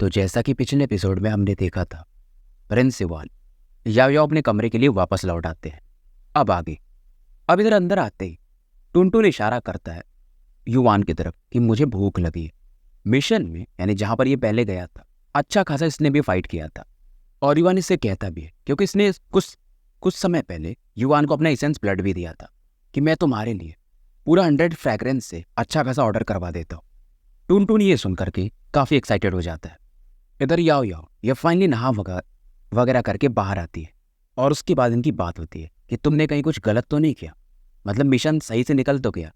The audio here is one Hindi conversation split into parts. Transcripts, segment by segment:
तो जैसा कि पिछले एपिसोड में हमने देखा था, प्रिंस इवान याओ याओ अपने कमरे के लिए वापस लौट आते हैं। अब आगे, अब इधर अंदर आते ही टुनटुन इशारा करता है युवान की तरफ कि मुझे भूख लगी है। मिशन में यानी जहां पर ये पहले गया था, अच्छा खासा इसने भी फाइट किया था और युवान इससे कहता भी है क्योंकि इसने कुछ कुछ समय पहले युवान को अपना एसेंस ब्लड भी दिया था कि मैं तुम्हारे लिए पूरा 100 फ्रैग्रेंस से अच्छा खासा ऑर्डर करवा देता हूँ। टुनटुन ये सुन करके काफ़ी एक्साइटेड हो जाता है। इधर याओ याओ ये फाइनली नहा वगैरह करके बाहर आती है और उसके बाद इनकी बात होती है कि तुमने कहीं कुछ गलत तो नहीं किया, मतलब मिशन सही से निकल तो गया।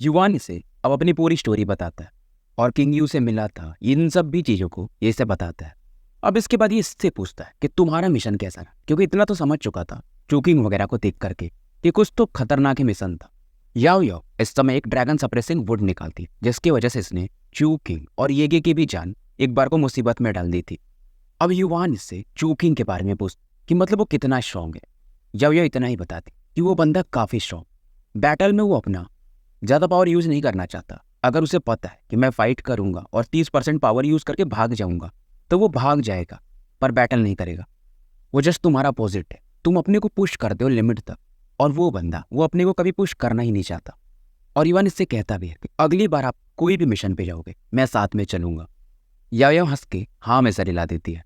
युवान इसे अब अपनी पूरी स्टोरी बताता है और किंग यू से मिला था, इन सब भी चीज़ों को ये इसे बताता है। अब इसके बाद ये इससे पूछता है कि तुम्हारा मिशन कैसा रहा, क्योंकि इतना तो समझ चुका था चूकिंग वगैरह को देख करके कि कुछ तो खतरनाक ही मिशन था। याओ याओ इस समय एक ड्रैगन सप्रेसिंग वुड निकालती जिसकी वजह से इसने चूकिंग और येगे की भी जान एक बार को मुसीबत में डाल दी थी। अब युवान इससे चूकिंग के बारे में पूछता कि मतलब वो कितना स्ट्रांग है। याओ याओ इतना ही बताती कि वो बंदा काफ़ी स्ट्रांग, बैटल में वो अपना ज़्यादा पावर यूज़ नहीं करना चाहता। अगर उसे पता है कि मैं फाइट करूंगा और 30% पावर यूज़ करके भाग जाऊंगा तो वो भाग जाएगा, पर बैटल नहीं करेगा। वो जस्ट तुम्हारा अपोजिट है, तुम अपने को पुश करते हो लिमिट तक और वो बंदा वो अपने को कभी पुश करना ही नहीं चाहता। और इवान इससे कहता भी है कि अगली बार आप कोई भी मिशन पे जाओगे मैं साथ में चलूंगा। याओ हंस के हाँ में सर हिला देती है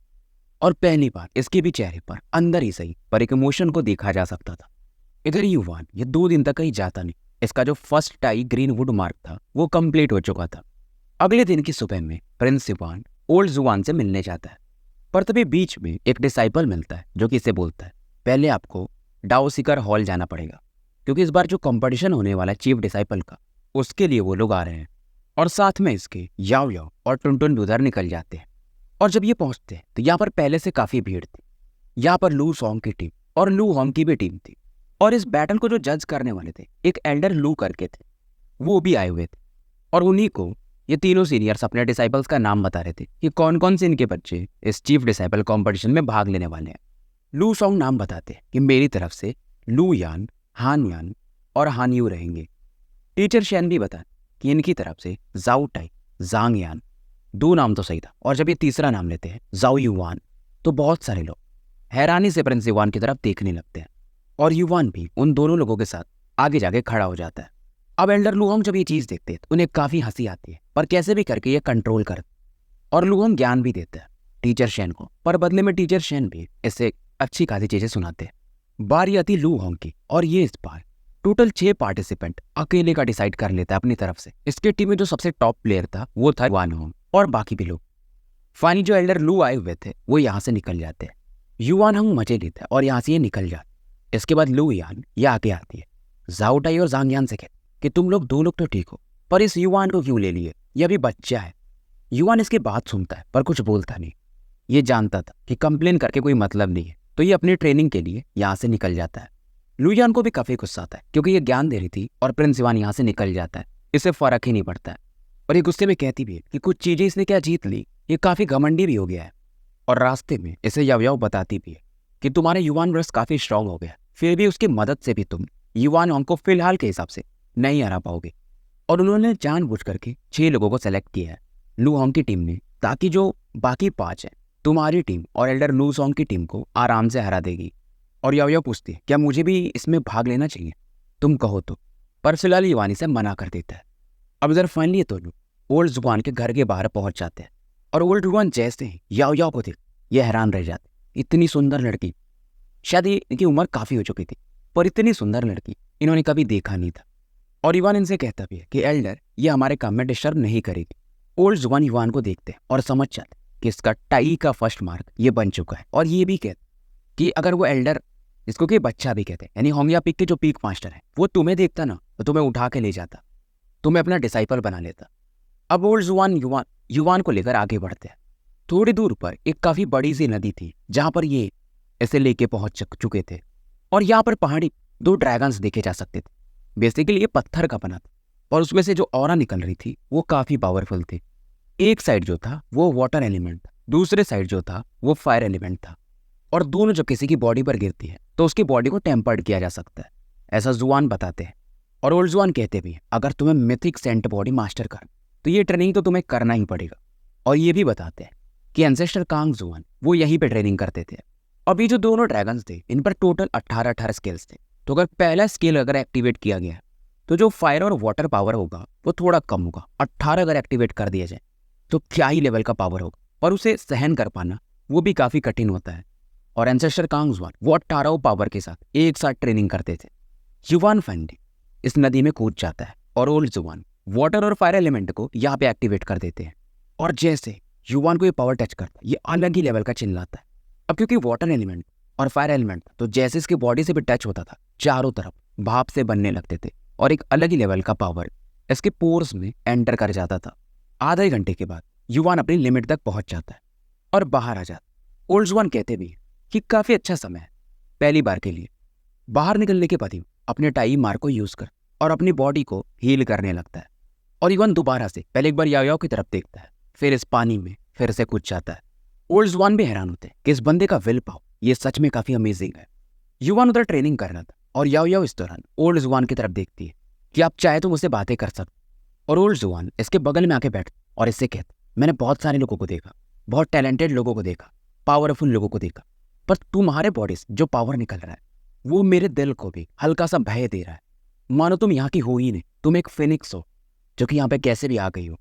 और पहली बार इसके भी चेहरे पर अंदर ही सही पर एक इमोशन को देखा जा सकता था। इधर युवान ये 2 दिन तक कहीं जाता नहीं। इसका जो first tie green would mark था वो कंप्लीट हो चुका था। अगले दिन की सुबह में प्रिंस इवान ओल्ड जुआन से मिलने जाता है, पर तभी बीच में एक डिसाइपल मिलता है जो कि इसे बोलता है पहले आपको डाओ सीकर हॉल जाना पड़ेगा, क्योंकि इस बार जो कंपटीशन होने वाला है चीफ डिसाइपल का, उसके लिए वो लोग आ रहे हैं। और साथ में इसके याओ याओ और टुनटुन भी उधर निकल जाते हैं। और जब ये पहुंचते हैं तो यहाँ पर पहले से काफ़ी भीड़ थी। यहाँ पर लू सॉन्ग की टीम और लू होंग की भी टीम थी और इस बैटल को जो जज करने वाले थे एक एल्डर लू करके थे, वो भी आए हुए थे। और उन्हीं को ये तीनों सीनियर्स अपने डिसाइपल्स का नाम बता रहे थे कि कौन कौन से इनके बच्चे इस चीफ डिसाइपल कंपटीशन में भाग लेने वाले हैं। लू सॉन्ग नाम बताते हैं कि मेरी तरफ से लू यान, हान यान और हान यू रहेंगे। टीचर शैन भी बता कि इनकी तरफ से जाओ टाई, जांग यान। 2 नाम तो सही था और जब ये तीसरा नाम लेते हैं जाओ युवान तो बहुत सारे लोग हैरानी से प्रिंस युवान की तरफ देखने लगते हैं और युवान भी उन दोनों लोगों के साथ आगे जाके खड़ा हो जाता है। अब एल्डर लुहोंग जब ये चीज़ देखते हैं तो उन्हें काफ़ी हंसी आती है, पर कैसे भी करके ये कंट्रोल करते और लुहोंग ज्ञान भी देता है टीचर शेन को, पर बदले में टीचर शेन भी इससे अच्छी खासी चीज़ें सुनाते हैं। बारी आती लुहोंग की और ये इस बार टोटल 6 पार्टिसिपेंट अकेले का डिसाइड कर लेता है अपनी तरफ से। इसके टीम में जो सबसे टॉप प्लेयर था वो था वान होंग और बाकी भी लोग। फाइनली जो एल्डर लू आए हुए थे वो यहाँ से निकल जाते हैं। युवान हंग मजे लेता है और यहाँ से ये निकल जाते। इसके बाद लू यान ये आगे आती है, जाओ टाई और जांग यान से कहती कि तुम लोग 2 लोग तो ठीक हो, पर इस युवान को क्यों ले लिए, ये अभी बच्चा है। युवान इसकी बात सुनता है पर कुछ बोलता नहीं। ये जानता था कि कंप्लेन करके कोई मतलब नहीं है, तो ये अपनी ट्रेनिंग के लिए यहाँ से निकल जाता है। लुयान को भी काफी गुस्सा आता है क्योंकि ये ज्ञान दे रही थी और प्रिंस इवान यहाँ से निकल जाता है, इसे फर्क ही नहीं पड़ता है। और ये गुस्से में कहती भी है कि कुछ चीजें इसने क्या जीत ली, ये काफी घमंडी भी हो गया है। और रास्ते में इसे याओ याओ बताती भी है कि तुम्हारे युवान ब्रस काफी स्ट्रांग हो गया, फिर भी उसकी मदद से भी तुम युवान होंग को फिलहाल के हिसाब से नहीं हरा पाओगे। और उन्होंने जानबूझ करके 6 लोगों को सेलेक्ट किया है लू होंग की टीम ने, ताकि जो बाकी 5 है तुम्हारी टीम और एल्डर लू सॉन्ग की टीम को आराम से हरा देगी। और याओ याओ पूछती है क्या मुझे भी इसमें भाग लेना चाहिए, तुम कहो तो, पर फिलहाल युवानी से मना कर देता है। अब इधर फाइनली ये दोनों ओल्ड जुबान के घर के बाहर पहुंच जाते हैं और ओल्ड जुबान जैसे ही याओ याओ को देख ये हैरान रह जाते, इतनी सुंदर लड़की, शायद इनकी उम्र काफ़ी हो चुकी थी पर इतनी सुंदर लड़की इन्होंने कभी देखा नहीं था। और युवान इनसे कहता भी है कि एल्डर ये हमारे काम में डिस्टर्ब नहीं करेगी। ओल्ड जुबान युवान को देखते हैं और समझ जाते कि इसका टाई का फर्स्ट मार्क ये बन चुका है। और ये भी कहते कि अगर वो एल्डर, जिसको कि बच्चा भी कहते हैं, यानी होंगिया पीक के जो पीक मास्टर है, वो तुम्हें देखता ना तो तुम्हें उठा के ले जाता, तुम्हें अपना डिसाइपल बना लेता। अब ओल्ड जुबान युवान को लेकर आगे बढ़ते हैं। थोड़ी दूर पर एक काफ़ी बड़ी सी नदी थी जहाँ पर ये ऐसे लेके पहुंच चुके थे और यहाँ पर पहाड़ी 2 ड्रैगन्स देखे जा सकते थे। बेसिकली ये पत्थर का बना था और उसमें से जो ऑरा निकल रही थी वो काफ़ी पावरफुल थी। एक साइड जो था वो वाटर एलिमेंट था, दूसरे साइड जो था वो फायर एलिमेंट था। और दोनों जब किसी की बॉडी पर गिरती है तो उसकी बॉडी को टेम्पर्ड किया जा सकता है, ऐसा जुआन बताते हैं। और ओल्ड जुआन कहते भी अगर तुम्हें मिथिक सेंट बॉडी मास्टर कर तो ये ट्रेनिंग तो तुम्हें करना ही पड़ेगा। और ये भी बताते हैं कि एंसेस्टर कांग जुआन वो यहीं पे ट्रेनिंग करते थे। अभी जो दोनों ड्रैगन्स थे इन पर टोटल 18 स्किल्स थे। तो अगर पहला स्किल अगर एक्टिवेट किया गया तो जो फायर और वाटर पावर होगा वो थोड़ा कम होगा। 18 अगर एक्टिवेट कर दिया जाए तो क्या ही लेवल का पावर होगा, और उसे सहन कर पाना वो भी काफ़ी कठिन होता है। और एंसेस्टर कांग जुआन वो 18 पावर के साथ एक साथ ट्रेनिंग करते थे। युवान फाइनली इस नदी में कूद जाता है और ओल्ड जुआन वाटर और फायर एलिमेंट को यहाँ पे एक्टिवेट कर देते हैं। और जैसे युवान को ये पावर टच करता है ये अलग ही लेवल का चिल्लाता है। अब क्योंकि वाटर एलिमेंट और फायर एलिमेंट तो जैसे इसके बॉडी से भी टच होता था चारों तरफ भाप से बनने लगते थे और एक अलग ही लेवल का पावर इसके पोर्स में एंटर कर जाता था। आधे घंटे के बाद युवान अपनी लिमिट तक पहुंच जाता है और बाहर आ जाता। ओल्ड जुआन कहते भी कि काफ़ी अच्छा समय है पहली बार के लिए। बाहर निकलने के बाद ही अपने टाई मार को यूज़ कर और अपनी बॉडी को हील करने लगता है। और युवान दोबारा से पहले एक बार याओ की तरफ देखता है, फिर इस पानी में फिर से कूद जाता है। ओल्ड जुआन भी हैरान होते हैं कि इस बंदे का विल पावर ये सच में काफ़ी अमेजिंग है। युवान उधर ट्रेनिंग कर रहा था और याओ इस दौरान ओल्ड जुआन की तरफ देखती है कि आप चाहे तो मुझसे बातें कर सकते। और ओल्ड जुआन इसके बगल में आके बैठ और इससे कहता, मैंने बहुत सारे लोगों को देखा, बहुत टैलेंटेड लोगों को देखा, पावरफुल लोगों को देखा, पर तुम्हारे बॉडी से जो पावर निकल रहा है वो मेरे दिल को भी हल्का सा भय दे रहा है। मानो तुम यहाँ की हो ही नहीं, तुम एक फिनिक्स हो जो कि यहाँ पे कैसे भी आ गई हो।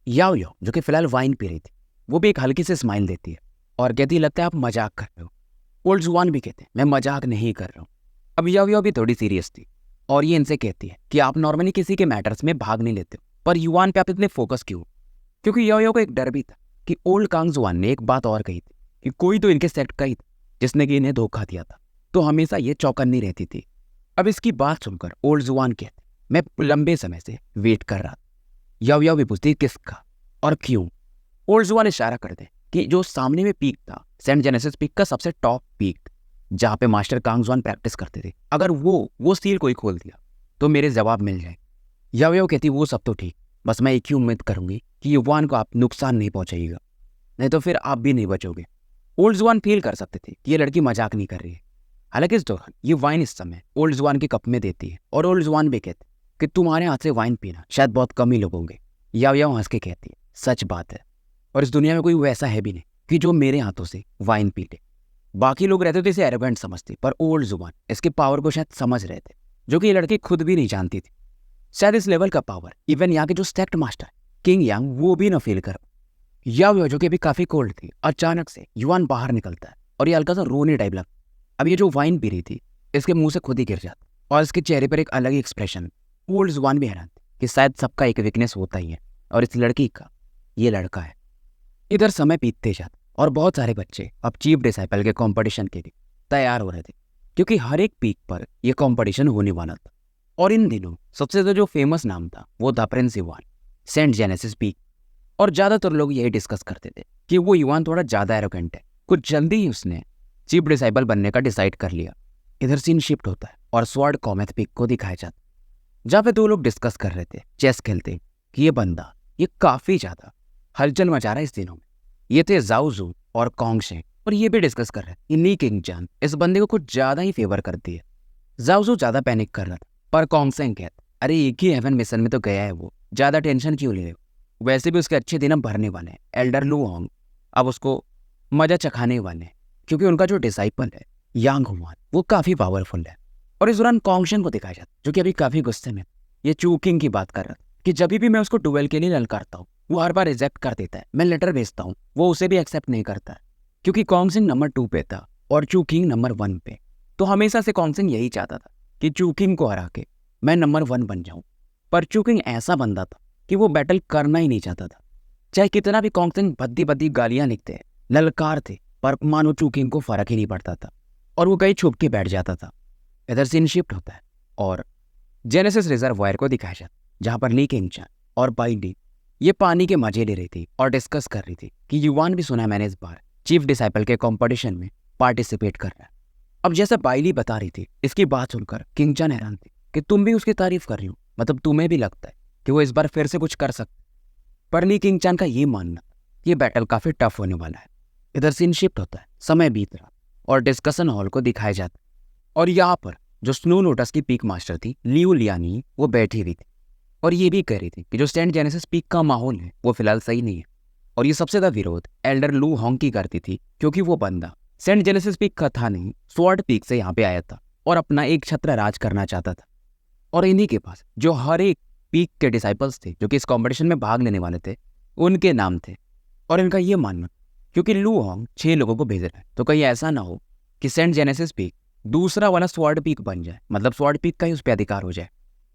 याओ जो कि फिलहाल वाइन पी रही थी वो भी एक हल्की से स्माइल देती है और कहती लगता है आप मजाक कर रहे हो। ओल्ड जुआन भी कहते हैं मैं मजाक नहीं कर रहा हूँ। अब याओ भी थोड़ी सीरियस थी और ये इनसे कहती है कि आप नॉर्मली किसी के मैटर्स में भाग नहीं लेते हो, पर युवान पे आप इतने फोकस क्यों? क्योंकि याओ को एक डर भी था कि ओल्ड कांग जुआन ने एक बात और कही थी कि कोई तो इनके सेट का ही था जिसने कि इन्हें धोखा दिया था, तो हमेशा ये चौकन्नी रहती थी। अब इसकी बात सुनकर ओल्ड जुआन कहते मैं लंबे समय से वेट कर रहा था। याओ भी पूछती किसका और क्यों? ओल्ड जुआन इशारा करते कि जो सामने में पीक था सेंट जेनेसिस पीक का सबसे टॉप पीक जहाँ पे मास्टर कांग जुआन प्रैक्टिस करते थे, अगर वो सील कोई खोल दिया तो मेरे जवाब मिल जाए। याओ कहती वो सब तो ठीक, बस मैं एक ही उम्मीद करूंगी कि युवान को आप नुकसान नहीं पहुंचाइएगा, नहीं तो फिर आप भी नहीं बचोगे। ओल्ड जुआन फील कर सकते थे कि ये लड़की मजाक नहीं कर रही है। हालांकि इस दौरान ये वाइन इस समय ओल्ड जुआन के कप में देती है और ओल्ड जुआन भी कहते कि तुम्हारे हाथ से वाइन पीना शायद बहुत कम ही लोग होंगे। याओ हंस के कहती है सच बात है, और इस दुनिया में कोई वैसा है भी नहीं कि जो मेरे हाथों से वाइन पी ले। बाकी लोग रहते थे इसे एरोगेंट समझते, पर ओल्ड जुबान इसके पावर को शायद समझ रहे थे जो कि ये लड़की खुद भी नहीं जानती थी। शायद इस लेवल का पावर इवन यहाँ के जो सेक्ट मास्टर किंग यांग वो भी ना फील कर। याओ जो कि अभी काफी कोल्ड थी, अचानक से युवान बाहर निकलता है और ये हल्का सा रोने टाइप लगता। अब ये जो वाइन पी रही थी इसके मुंह से खुद ही गिर जाता और इसके चेहरे पर एक अलग ही एक्सप्रेशन। ओल्ड जुबान भी हैरान थी कि शायद सबका एक वीकनेस होता ही है और इस लड़की का ये लड़का है। इधर समय बीतते जाता और बहुत सारे बच्चे अब चीफ डिसाइपल के कंपटीशन के लिए तैयार हो रहे थे, क्योंकि हर एक पीक पर यह कंपटीशन होने वाला था। और इन दिनों सबसे ज़्यादा जो फेमस नाम था वो था प्रिंस युवान, सेंट जेनेसिस पीक। और ज़्यादातर लोग यही डिस्कस करते थे कि वो युवान थोड़ा ज़्यादा एरोगेंट है। कुछ जल्दी ही उसने चीफ डिसाइपल बनने का डिसाइड कर लिया। इधर सीन शिफ्ट होता है और स्वॉर्ड कॉमेथ पीक को दिखाया जाता, जहाँ पे दो लोग डिस्कस कर रहे थे, चेस खेलते, कि ये बंदा ये काफ़ी ज़्यादा हलचल मचा रहा है इस दिनों में। ये थे जाओ जू और कॉन्ग शेंग, और ये भी डिस्कस कर रहे हैं ली किंग जान इस बंदे को कुछ ज़्यादा ही फेवर करती है। जाओ जू ज़्यादा पैनिक कर रहा था, पर कॉन्ग शेंग कहता अरे एक ही हेवन मिशन में तो गया है वो, ज़्यादा टेंशन क्यों ले रहे हो, वैसे भी उसके अच्छे दिन अब भरने वाले हैं। एल्डर लू होंग अब उसको मजा चखाने वाले हैं, क्योंकि उनका जो डिसाइपल है यांग हुआन वो काफ़ी पावरफुल है। और इस दौरान कॉन्ग शेंग को दिखाया जाता जो कि अभी काफ़ी गुस्से में ये चू किंग की बात कर रहा था कि जब भी मैं उसको डुएल के लिए ललकारता हूँ वो हर बार रिजेक्ट कर देता है। मैं लेटर भेजता हूँ वो उसे भी एक्सेप्ट नहीं करता है, क्योंकि कॉन्ग शेंग नंबर 2 पे था और चू किंग नंबर 1 पे। तो हमेशा से कॉन्ग शेंग यही चाहता था कि चू किंग को हरा के मैं नंबर 1 बन जाऊँ, पर चू किंग ऐसा बंदा था कि वो बैटल करना ही नहीं चाहता था। चाहे कितना भी कॉन्ग शेंग भद्दी भद्दी गालियाँ लिखते हैं, ललकार थे, पर मानो चू किंग को फर्क ही नहीं पड़ता था और वो कहीं छुप के बैठ जाता था। इधर सीन शिफ्ट होता है और जेनेसिस रिजर्वायर को दिखाया जाता, जहाँ पर ली किंग चान और बाइडी ये पानी के मजे ले रही थी और डिस्कस कर रही थी कि युवान भी सुना मैंने इस बार चीफ डिसाइपल के कंपटीशन में पार्टिसिपेट कर रहा है। अब जैसे बाइली बता रही थी, इसकी बात सुनकर किंग चान हैरान थी कि तुम भी उसकी तारीफ कर रही हो, मतलब तुम्हें भी लगता है कि वो इस बार फिर से कुछ कर सकते। पर ली किंग चान का ये मानना ये बैटल काफी टफ होने वाला है। इधर सीन शिफ्ट होता है, समय बीत रहा और डिस्कशन हॉल को दिखाया जाता और यहाँ पर जो स्नो लोटस की पीक मास्टर थी लियू लियानी वो बैठी हुई थी और ये भी कह रही थी कि जो सेंट जेनेसिस पीक का माहौल है वो फिलहाल सही नहीं है और ये सबसे ज़्यादा विरोध एल्डर लू होंग की करती थी, क्योंकि वो बंदा सेंट जेनेसिस पीक का था नहीं, स्वॉर्ड पीक से यहाँ पे आया था और अपना एक छत्र राज करना चाहता था। और इन्हीं के पास जो हर एक पीक के डिसाइपल्स थे जो कि इस कॉम्पिटिशन में भाग लेने वाले थे, उनके नाम थे। और इनका ये मानना, क्योंकि लू होंग 6 लोगों को भेज रहा है, तो कहीं ऐसा ना हो कि सेंट जेनेसिस पीक दूसरा वाला स्वॉर्ड पीक बन जाए, मतलब स्वॉर्ड पीक का ही उस पर अधिकार हो जाए।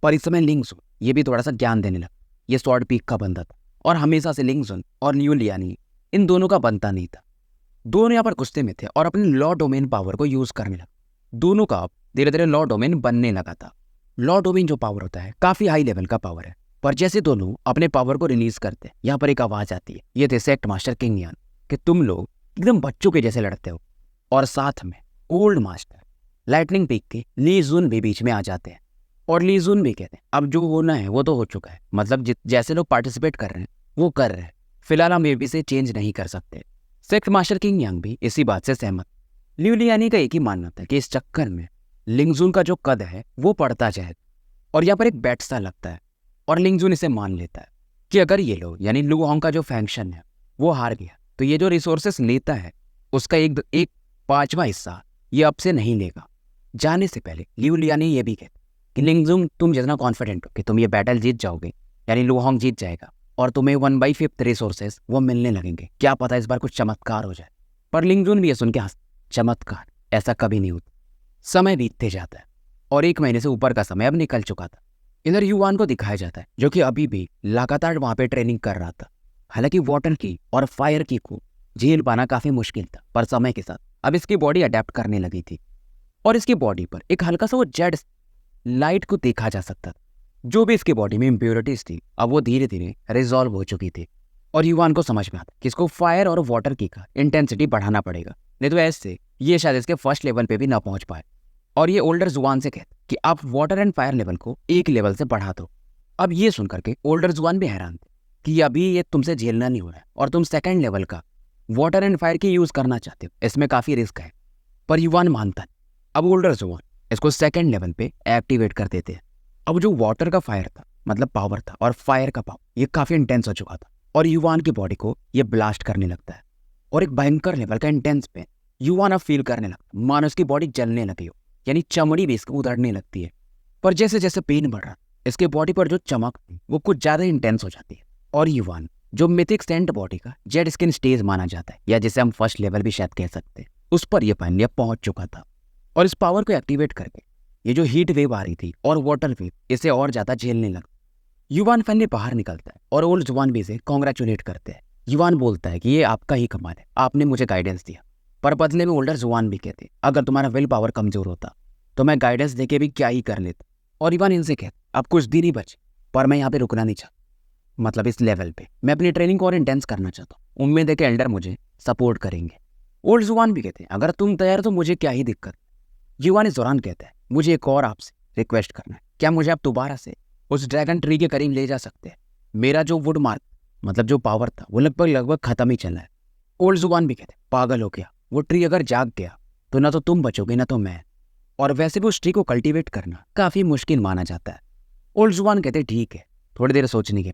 पर इस समय लिंगसुन ये भी थोड़ा सा ज्ञान देने लगा। ये स्वॉर्ड पीक का बंदा था और हमेशा से लिंगसुन और न्यू लियानी इन दोनों का बनता नहीं था। दोनों यहाँ पर गुस्से में थे और अपने लॉ डोमेन पावर को यूज करने लगा। दोनों का अब धीरे धीरे लॉ डोमेन बनने लगा था। लॉ डोमेन जो पावर होता है काफी हाई लेवल का पावर है, पर जैसे दोनों अपने पावर को रिलीज करते हैं, यहाँ पर एक आवाज आती है। ये थे सेक्ट मास्टर किंग यान कि तुम लोग एकदम बच्चों के जैसे लड़ते हो। और साथ में ओल्ड मास्टर लाइटनिंग पीक के ली जुन भी बीच में आ जाते हैं। और ली जुन भी कहते हैं अब जो होना है वो तो हो चुका है, मतलब जैसे लोग पार्टिसिपेट कर रहे हैं वो कर रहे हैं, फिलहाल हम ये भी से चेंज नहीं कर सकते। सेक्ट मास्टर किंग यांग भी इसी बात से सहमत। लिu लियानी का एक ही मानना था कि इस चक्कर में लिंगजुन का जो कद है वो बढ़ता जाएगा। और यहाँ पर एक बैट सा लगता है और लिंगजुन इसे मान लेता है कि अगर ये लोग यानी लू होंग का जो फैक्शन है वो हार गया तो ये जो रिसोर्सेस लेता है उसका एक 5वां हिस्सा ये अब से नहीं लेगा। जाने से पहले लिu लियानी ये भी कहते कि लिंगजुन तुम जितना कॉन्फिडेंट हो कि तुम ये बैटल जीत जाओगे, यानी लू होंग जीत जाएगा और तुम्हें 1/5 रिसोर्सेस वो मिलने लगेंगे, क्या पता इस बार कुछ चमत्कार हो जाए। पर लिंगजुन भी ये सुन के हंस, चमत्कार ऐसा कभी नहीं होता। समय बीतते जाता है और 1 महीने से ऊपर का समय अब निकल चुका था। इधर युवान को दिखाया जाता है जो कि अभी भी लगातार वहां पे ट्रेनिंग कर रहा था। हालांकि वाटर की और फायर की को झेल पाना काफी मुश्किल था, पर समय के साथ अब इसकी बॉडी अडेप्ट करने लगी थी और इसकी बॉडी पर एक हल्का सा वो जेड लाइट को देखा जा सकता था। जो भी इसकी बॉडी में इम्प्योरिटीज थी अब वो धीरे धीरे रिजॉल्व हो चुकी थी। और युवान को समझ में आता कि इसको फायर और वाटर की का इंटेंसिटी बढ़ाना पड़ेगा, नहीं तो ऐसे ये शायद इसके फर्स्ट लेवल पे भी ना पहुंच पाए। और ये ओल्डर जुआन से कहते कि आप वाटर एंड फायर लेवल को एक लेवल से बढ़ा दो। अब ये सुनकर के ओल्डर जुआन भी हैरान थे कि अभी ये तुमसे झेलना नहीं हो रहा है और तुम सेकंड लेवल का वाटर एंड फायर की यूज करना चाहते हो, इसमें काफी रिस्क है। पर युवान मानता है। अब ओल्डर जुआन इसको सेकंड लेवल पे एक्टिवेट कर देते हैं। अब जो वाटर का फायर था मतलब पावर था और फायर का पावर ये काफी इंटेंस हो चुका था और युवान की बॉडी को ये ब्लास्ट करने लगता है और एक भयंकर लेवल का इंटेंस पेन युवान अब फील करने लगता, मानो उसकी बॉडी जलने लगी हो, यानी चमड़ी भी इसको उधड़ने लगती है। पर जैसे जैसे पेन बढ़ रहा इसके बॉडी पर जो चमक थी वो कुछ ज्यादा इंटेंस हो जाती है और युवान जो मिथिक सेंट बॉडी का जेड स्किन स्टेज माना जाता है या जिसे हम फर्स्ट लेवल भी शायद कह सकते हैं, उस पर यह फाइनली पहुंच चुका था। और इस पावर को एक्टिवेट करके ये जो हीट वेव आ रही थी और वाटर वेव इसे और ज्यादा झेलने लगा। युवान फाइनली बाहर निकलता है और ओल्ड जुआन भी इसे कॉन्ग्रेचुलेट करते हैं। युवान बोलता है कि ये आपका ही कमाल है, आपने मुझे गाइडेंस दिया। पर बदले में ओल्डर जुआन भी कहते अगर तुम्हारा विल पावर कमजोर होता तो मैं गाइडेंस देके भी क्या ही कर लेता। और युवान इनसे कहते अब कुछ दिन ही बचे, पर मैं यहाँ पे रुकना नहीं चाहता, मतलब इस लेवल पे मैं अपनी ट्रेनिंग को और इंटेंस करना चाहता हूँ। उम्मीद है कि एल्डर मुझे सपोर्ट करेंगे। ओल्ड जुआन भी कहते हैं अगर तुम तैयार तो मुझे क्या ही दिक्कत। युवान इस दौरान कहता है मुझे एक और आपसे रिक्वेस्ट करना है, क्या मुझे आप दोबारा से उस ड्रैगन ट्री के करीब ले जा सकते हैं? मेरा जो वुड मार्क मतलब जो पावर था वो लगभग खत्म ही चला है। ओल्ड जुबान भी कहते पागल हो गया, वो ट्री अगर जाग गया तो ना तो तुम बचोगे ना तो मैं, और वैसे भी उस ट्री को कल्टीवेट करना काफी मुश्किल माना जाता है। ओल्ड जुबान कहते ठीक है, थोड़ी देर सोचने के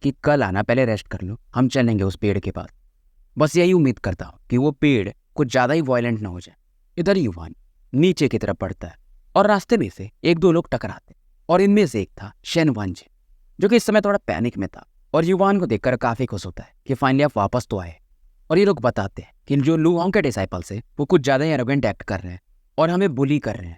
कि कल आना, पहले रेस्ट कर लो, हम चलेंगे उस पेड़ के पास। बस यही उम्मीद करता हूँ कि वो पेड़ कुछ ज्यादा ही वायलेंट ना हो जाए। इधर युवान नीचे की तरफ बढ़ता है और रास्ते में से 1-2 लोग टकराते और इनमें से एक था शेन वांजे, जो कि इस समय थोड़ा पैनिक में था और युवान को देखकर काफी खुश होता है कि फाइनली आप वापस तो आए। और ये लोग बताते हैं कि जो लू होंग के डिसाइपल्स है वो कुछ ज्यादा ही एरोगेंट एक्ट कर रहे हैं और हमें बुली कर रहे हैं,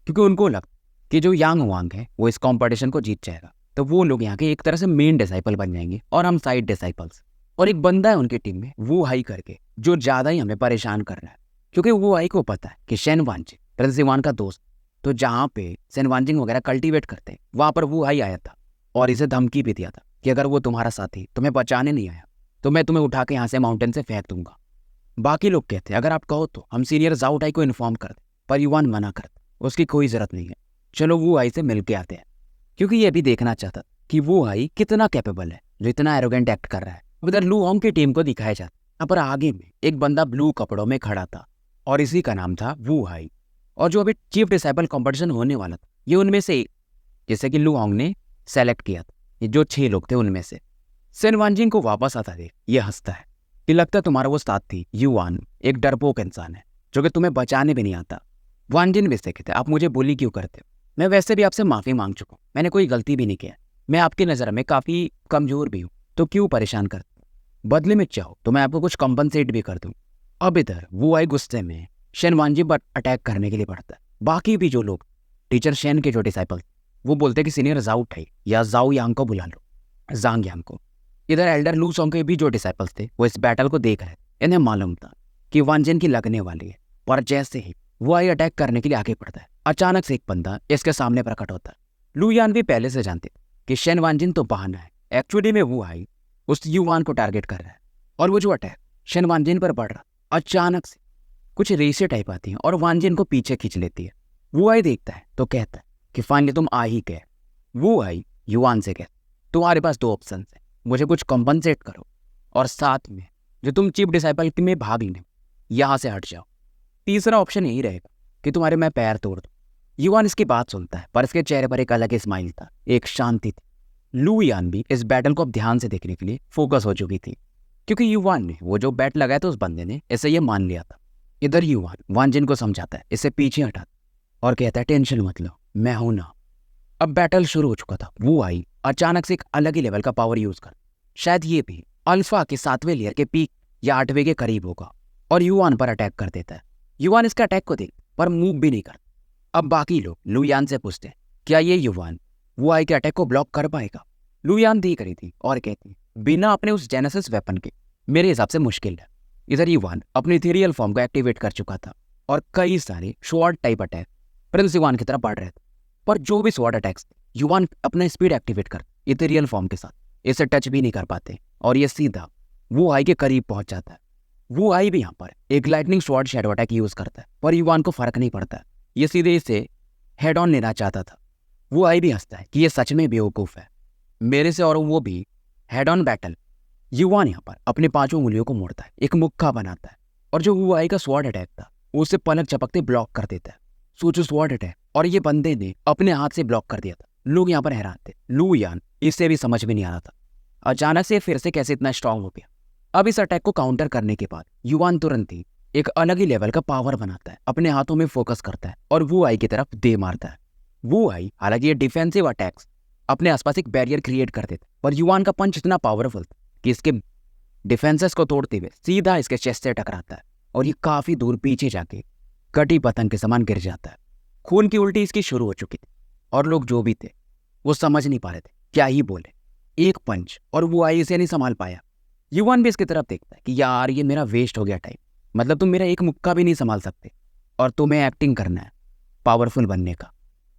क्योंकि उनको लगता कि जो यांग वांग है वो इस कॉम्पिटिशन को जीत जाएगा, तो वो लोग यहाँ के एक तरह से मेन डिसाइपल बन जाएंगे और हम साइड डिसाइपल्स। और एक बंदा है उनकी टीम में वो हाई करके जो ज्यादा ही हमें परेशान कर रहा है, क्योंकि वो हाई को पता है कि शेन वांजे प्रिंस युवान का दोस्त, तो जहाँ पे शेन वांजिंग वगैरह कल्टीवेट करते हैं वहां पर वो हाई आया था और इसे धमकी भी दिया था कि अगर वो तुम्हारा साथी तुम्हें बचाने नहीं आया तो मैं तुम्हें उठा के यहाँ से माउंटेन से फेंक दूंगा। बाकी लोग कहते हैं अगर आप कहो तो हम सीनियर जाओ टाई को इन्फॉर्म कर दे, पर युवान मना करता, उसकी कोई जरूरत नहीं है, चलो वो हाई से मिल के आते हैं, क्योंकि ये भी देखना चाहता कि वो हाई कितना कैपेबल है जो इतना एरोगेंट एक्ट कर रहा है। उधर लू होंग की टीम को दिखाया जाता, पर आगे में एक बंदा ब्लू कपड़ों में खड़ा था और इसी का नाम था वू हाई। और जो अभी चीफ डिसाइपल कॉम्पिटिशन होने वाला था, ये उनमें से एक, जैसे कि लू होंग ने सेलेक्ट किया था, ये जो 6 लोग थे उनमें से। सेन वानजिन को वापस आता देख ये हंसता है कि लगता है तुम्हारा वो साथी युवान एक डरपोक इंसान है जो कि तुम्हें बचाने भी नहीं आता। वानजिन भी से कहते आप मुझे बुली क्यों करते हो? मैं वैसे भी आपसे माफी मांग चुका हूँ, मैंने कोई गलती भी नहीं किया। मैं आपकी नज़र में काफी कमजोर भी हूँ, तो क्यों परेशान करते हो? बदले में चाहो तो मैं आपको कुछ कंपनसेट भी कर दूँ। अब इधर वो आई गुस्से में शेन वानजिन पर अटैक करने के लिए बढ़ता है। बाकी भी जो लोग टीचर शेन के जो डिसाइपल वो बोलते हैं कि सीनियर जाओ उठाई या जाओ यांग को बुला लो, जांग यांग को। इधर एल्डर लू सॉन्ग के भी जो डिसाइपल्स थे वो इस बैटल को देख रहे थे। इन्हें मालूम था कि वानजिन की लगने वाली है, पर जैसे ही वो आई अटैक करने के लिए आगे बढ़ता है अचानक से एक बंदा इसके सामने प्रकट होता है। लू यान भी पहले से जानते कि शेन वानजिन तो बहाना है, एक्चुअली में वो आई उस युवान को टारगेट कर रहा है। और वो जो अटैक शेन वानजिन पर पड़ रहा अचानक से कुछ रेसे टाइप आती हैं और वानजिन को पीछे खींच लेती है। वो आई देखता है तो कहता है कि फाइनली तुम आ ही गए। वो आई युवान से कहता तुम्हारे पास 2 ऑप्शन है, मुझे कुछ कॉम्पनसेट करो और साथ में जो तुम चीफ डिसाइपल में भाग लेने यहाँ से हट जाओ। तीसरा ऑप्शन यही रहेगा कि तुम्हारे मैं पैर तोड़ दूँ। युवान इसकी बात सुनता है पर इसके चेहरे पर एक अलग स्माइल था, एक शांति थी। लू यान भी इस बैटल को अब ध्यान से देखने के लिए फोकस हो चुकी थी क्योंकि युवान ने वो जो बैट लगाया था उस बंदे ने इसे ये मान लिया था। इधर युवान वानजिन को समझाता है, इसे पीछे हटाता और कहता है टेंशन मत लो, मैं हूं ना। अब बैटल शुरू हो चुका था। वो आई अचानक से एक अलग ही लेवल का पावर यूज कर, शायद ये भी अल्फा के 7वें लेयर के पीक या 8वें के करीब होगा, और युवान पर अटैक कर देता है। युवान इसका अटैक को देख पर मूव भी नहीं करता। अब बाकी लोग लुयान से पूछते हैं क्या ये युवान वो आई के अटैक को ब्लॉक कर पाएगा? लुयान देख रही थी और कहती बिना अपने उस जेनेसिस वेपन के मेरे हिसाब से मुश्किल है। इधर युवान अपनी इथेरियल फॉर्म को एक्टिवेट कर चुका था और कई सारे शॉर्ट टाइप अटैक प्रिंस युवान की तरफ बढ़ रहे थे। पर जो भी शॉर्ट अटैक्स युवान अपना स्पीड एक्टिवेट कर इथेरियल फॉर्म के साथ इसे टच भी नहीं कर पाते और ये सीधा वो आई के करीब पहुंच जाता है। वो आई भी यहाँ पर एक lightning short shadow attack use करता है पर युवान को फर्क नहीं पड़ता। ये सीधे इसे हेड ऑन लेना चाहता था। वो आई भी हंसता है कि ये सच में बेवकूफ है मेरे से, और वो भी हेड ऑन बैटल। युवान यहाँ पर अपने 5 उंगलियों को मोड़ता है, एक मुक्का बनाता है और जो वो आई का स्वॉर्ड अटैक था उसे पलक झपकते ब्लॉक कर देता है। सोचो स्वॉर्ड अटैक और ये बंदे ने अपने हाथ से ब्लॉक कर दिया था। लोग यहाँ पर हैरान थे। लू यान इससे भी समझ में नहीं आ रहा था अचानक से फिर से कैसे इतना स्ट्रांग हो गया। अब इस अटैक को काउंटर करने के बाद युवान तुरंत ही एक अलग ही लेवल का पावर बनाता है, अपने हाथों में फोकस करता है और वो आई की तरफ दे मारता है। वो आई हालांकि ये डिफेंसिव अटैक्स अपने आसपास एक बैरियर क्रिएट कर देता है पर युवान का पंच इतना पावरफुल था कि इसके डिफेंसेस को तोड़ते हुए सीधा इसके चेस्ट से टकराता है और ये काफी दूर पीछे जाके कटी पतंग के समान गिर जाता है। खून की उल्टी इसकी शुरू हो चुकी थी और लोग जो भी थे वो समझ नहीं पा रहे थे क्या ही बोले। एक पंच और वो आई इसे नहीं संभाल पाया। युवान भी इसकी तरफ देखता है कि यार ये मेरा वेस्ट हो गया टाइम, मतलब तुम मेरा एक मुक्का भी नहीं संभाल सकते और तुम्हें एक्टिंग करना है पावरफुल बनने का।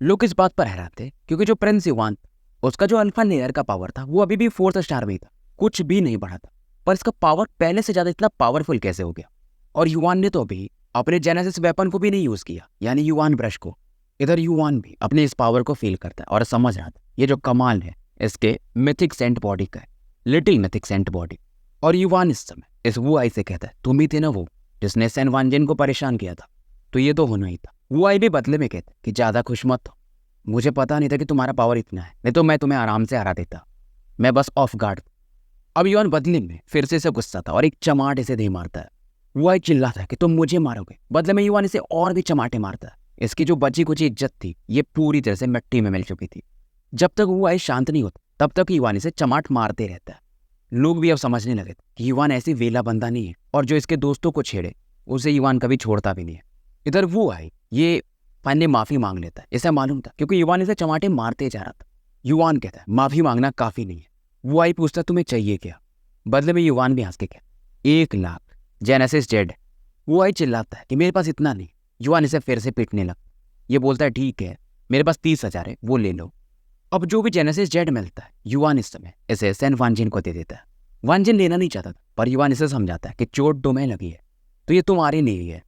लोग इस बात पर हैरान थे क्योंकि जो प्रिंस युवान उसका जो अल्फा लेयर का पावर था वो अभी भी 4th स्टार में ही था, कुछ भी नहीं बढ़ा था, पर इसका पावर पहले से ज्यादा इतना पावरफुल कैसे हो गया? और युवान ने तो अभी अपने जेनेसिस वेपन को भी नहीं यूज किया, यानी युवान ब्रश को। इधर युवान भी अपने इस पावर को फील करता है और समझ रहा था ये जो कमाल है इसके मिथिक सेंट बॉडी का है, लिटिल मिथिक सेंट बॉडी। और युवान इस समय इस वो आई से कहता है तुम ही थे ना वो जिसने सेन वानजिन को परेशान किया था, तो ये तो होना ही था। वो आई भी बदले में कहते कि ज्यादा खुश मत हो, मुझे पता नहीं था कि तुम्हारा पावर इतना है, नहीं तो मैं तुम्हें आराम से हरा देता, मैं बस ऑफ गार्ड। अब युवान बदले में फिर से गुस्सा था और एक चमाट इसे दे मारता है। वो आई चिल्लाता है कि तुम मुझे मारोगे, बदले में युवान इसे और भी चमाटे मारता है। इसकी जो बची कुछ इज्जत थी ये पूरी तरह से मिट्टी में मिल चुकी थी। जब तक वो आई शांत नहीं होता तब तक युवान इसे चमाट मारते रहता है। लोग भी अब समझने लगे कि युवान ऐसी वेला बंदा नहीं है और जो इसके दोस्तों को छेड़े उसे युवान कभी छोड़ता भी नहीं है। इधर वो आई ये फाइनली माफी मांग लेता है, इसे मालूम था क्योंकि युवान इसे चमाटे मारते जा रहा था। युवान कहता है माफी मांगना काफी नहीं है। वो आई पूछता तुम्हें चाहिए क्या? बदले में युवान भी हंस के कहता 1 लाख जेनेसिस जेड। वो आई चिल्लाता है कि मेरे पास इतना नहीं। युवान इसे फिर से पीटने लगता, ये बोलता है ठीक है मेरे पास 30,000 है वो ले लो। अब जो भी जेनेसिस जेड मिलता है युवान इस समय इसे सेन वानजिन को दे देता है। वानजिन लेना नहीं चाहता था पर युवान इसे समझाता है कि चोट तुम्हें लगी है तो ये तुम्हारी नहीं है।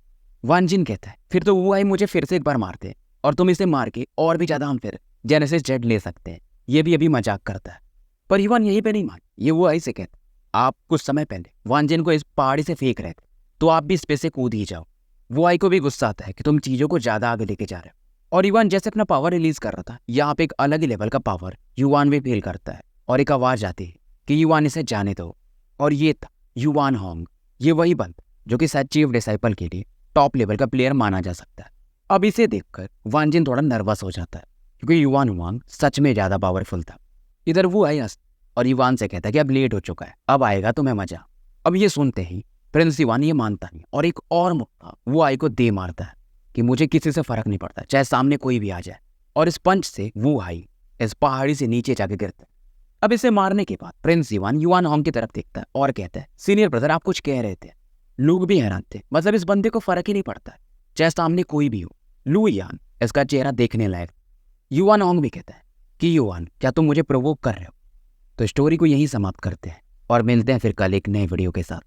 वानजिन कहता है फिर तो वो आई मुझे फिर से एक बार मारते और तुम इसे मार के और भी ज्यादा हम फिर जेनेसिस जेड ले सकते हैं। ये भी अभी मजाक करता है पर युवान यहीं पे नहीं मान, ये वो आई से कहता आप कुछ समय पहले वानजिन को इस पहाड़ी से फेंक रहे थे तो आप भी इस पे से कूद ही जाओ। वो आई को भी गुस्सा आता है कि तुम चीजों को ज्यादा आगे लेके जा रहे हो। और युवान जैसे अपना पावर रिलीज कर रहा था यहाँ पे एक अलग ही लेवल का पावर युवान भी फील करता है और एक आवाज आती है कि युवान इसे जाने दो। और ये था युवान होंग, ये वही बंद जो कि शायद चीफ डिसाइपल के लिए टॉप लेवल का प्लेयर माना जा सकता है। अब इसे देखकर वान जिन थोड़ा नर्वस हो जाता है क्योंकि युवान हुआंग सच में ज़्यादा पावरफुल था। इधर वो आई और युवान से कहता है कि अब लेट हो चुका है, अब आएगा तुम्हें मजा। अब ये सुनते ही प्रिंस युवान ये मानता नहीं और एक और मुक्का वो आई को दे मारता है कि मुझे किसी से फर्क नहीं पड़ता, चाहे सामने कोई भी आ जाए। और इस पंच से वो आई इस पहाड़ी से नीचे जाके गिरता है। अब इसे मारने के बाद प्रिंस युवान होंग की तरफ देखता है और कहता है, सीनियर ब्रदर आप कुछ कह रहे थे। लोग भी हैरान थे, मतलब इस बंदे को फर्क ही नहीं पड़ता है, चाहे सामने कोई भी हो। लू यान इसका चेहरा देखने लायक। युवान होंग भी कहता है कि युवान क्या तुम मुझे प्रोवोक कर रहे हो। तो स्टोरी को यहीं समाप्त करते हैं और मिलते हैं फिर कल एक नए वीडियो के साथ।